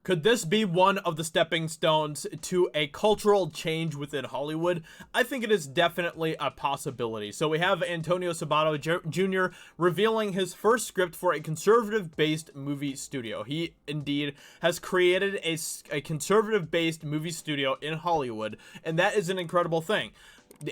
Could this be one of the stepping stones to a cultural change within Hollywood? I think it is definitely a possibility. So we have Antonio Sabato Jr. revealing his first script for a conservative-based movie studio. He indeed has created a conservative-based movie studio in Hollywood, and that is an incredible thing.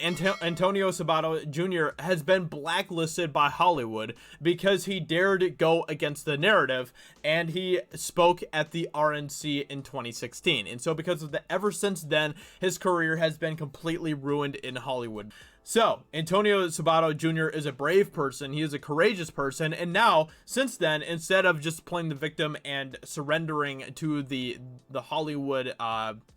Antonio Sabato Jr. has been blacklisted by Hollywood because he dared go against the narrative, and he spoke at the RNC in 2016. And so because of that, ever since then, his career has been completely ruined in Hollywood. So, Antonio Sabato Jr. is a brave person, he is a courageous person, and now, since then, instead of just playing the victim and surrendering to the Hollywood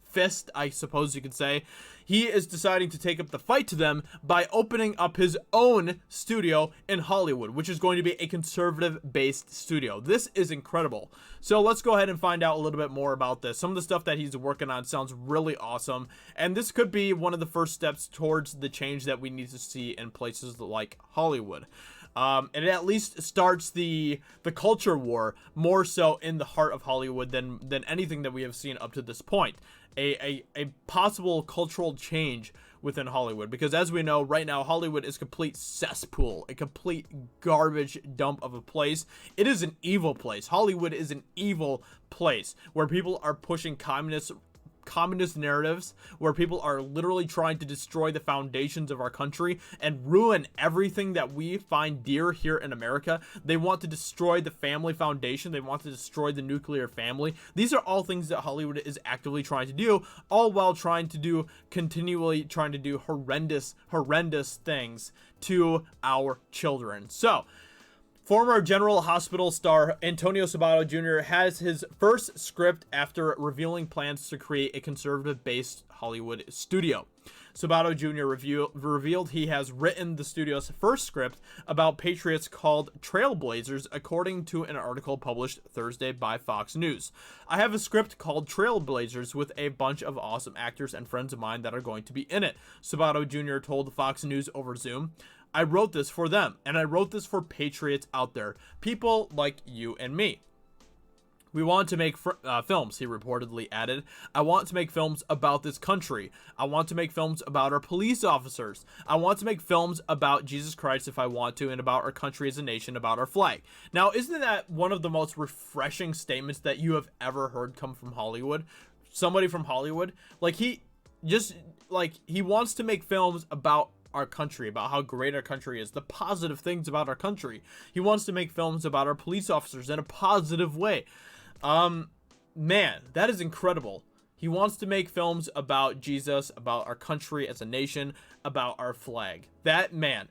fist, I suppose you could say, he is deciding to take up the fight to them by opening up his own studio in Hollywood, which is going to be a conservative-based studio. This is incredible. So let's go ahead and find out a little bit more about this. Some of the stuff that he's working on sounds really awesome, and this could be one of the first steps towards the change that we need to see in places like Hollywood. And it at least starts the culture war more so in the heart of Hollywood than anything that we have seen up to this point. A possible cultural change within Hollywood, because as we know right now, Hollywood is a complete cesspool, a complete garbage dump of a place. It is an evil place. Hollywood is an evil place where people are pushing communist narratives, where people are literally trying to destroy the foundations of our country and ruin everything that we find dear here in America. They want to destroy the family foundation. They want to destroy the nuclear family. These are all things that Hollywood is actively trying to do, all while continually trying to do horrendous things to our children. So, former General Hospital star Antonio Sabato Jr. has his first script after revealing plans to create a conservative-based Hollywood studio. Sabato Jr. revealed he has written the studio's first script about patriots called Trailblazers, according to an article published Thursday by Fox News. I have a script called Trailblazers with a bunch of awesome actors and friends of mine that are going to be in it, Sabato Jr. told Fox News over Zoom. I wrote this for them, and I wrote this for patriots out there, people like you and me. We want to make films, he reportedly added. I want to make films about this country. I want to make films about our police officers. I want to make films about Jesus Christ if I want to, and about our country as a nation, about our flag. Now, isn't that one of the most refreshing statements that you have ever heard come from Hollywood? Somebody from Hollywood? He wants to make films about our country, about how great our country is, the positive things about our country. He wants to make films about our police officers in a positive way. Man, that is incredible. He wants to make films about Jesus, about our country as a nation, about our flag. That man,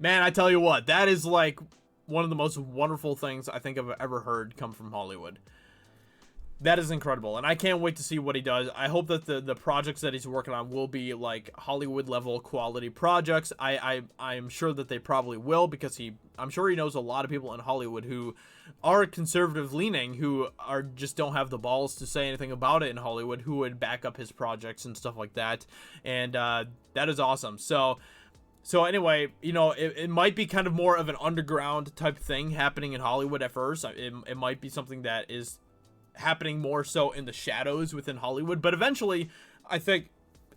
I tell you what, that is like one of the most wonderful things I think I've ever heard come from Hollywood. That is incredible, and I can't wait to see what he does. I hope that the projects that he's working on will be like Hollywood level quality projects. I'm sure that they probably will, because I'm sure he knows a lot of people in Hollywood who are conservative leaning, who just don't have the balls to say anything about it in Hollywood, who would back up his projects and stuff like that. And that is awesome. So anyway, it might be kind of more of an underground type thing happening in Hollywood at first. It might be something that is happening more so in the shadows within Hollywood, but eventually I think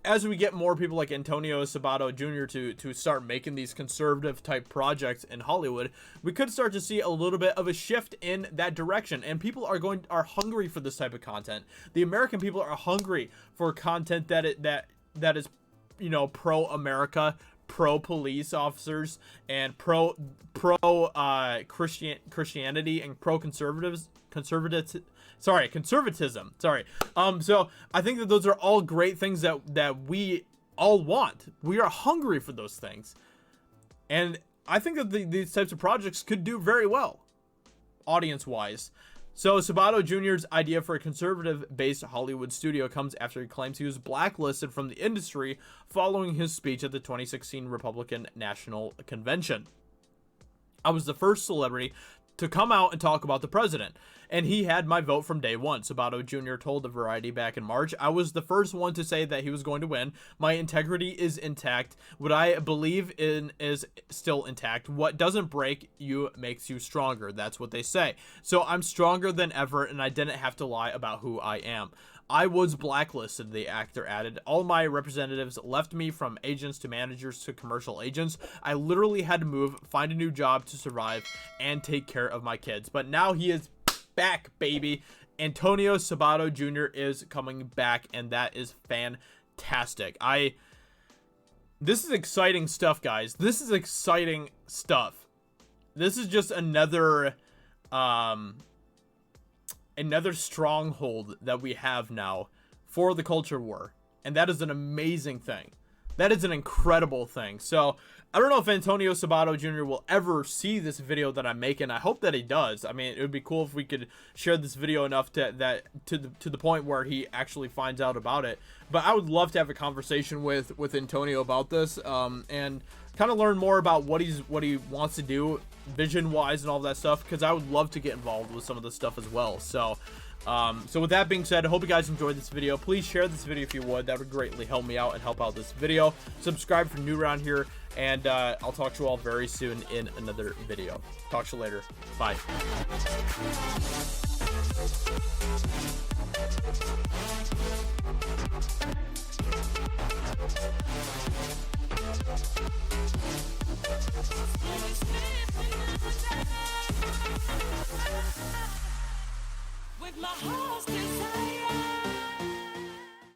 as we get more people like Antonio Sabato Jr. to start making these conservative type projects in Hollywood, we could start to see a little bit of a shift in that direction, and people are hungry for this type of content. The American people are hungry for content that is pro America, pro police officers, and pro Christianity, and pro conservatism. So I think that those are all great things that we all want. We are hungry for those things, and I think that these types of projects could do very well audience wise. So Sabato Jr.'s idea for a conservative-based Hollywood studio comes after he claims he was blacklisted from the industry following his speech at the 2016 Republican National Convention. I was the first celebrity to come out and talk about the president. And he had my vote from day one. Sabato Jr. told the Variety back in March, I was the first one to say that he was going to win. My integrity is intact. What I believe in is still intact. What doesn't break you makes you stronger. That's what they say. So I'm stronger than ever, and I didn't have to lie about who I am. I was blacklisted, the actor added. All my representatives left me, from agents to managers to commercial agents. I literally had to move, find a new job to survive, and take care of my kids. But now he is back, baby. Antonio Sabato Jr. is coming back, and that is fantastic. This is exciting stuff, guys. This is exciting stuff. This is just another stronghold that we have now for the culture war, and that is an amazing thing. That is an incredible thing. So I don't know if Antonio Sabato Jr. will ever see this video that I'm making. I hope that he does. I mean, it would be cool if we could share this video enough to the point where he actually finds out about it. But I would love to have a conversation with Antonio about this, and kind of learn more about what he wants to do vision wise and all that stuff, because I would love to get involved with some of this stuff as well. So with that being said, I hope you guys enjoyed this video. Please share this video if you would. That would greatly help me out and help out this video. Subscribe if you're new around here, and I'll talk to you all very soon in another video. Talk to you later. Bye. With my heart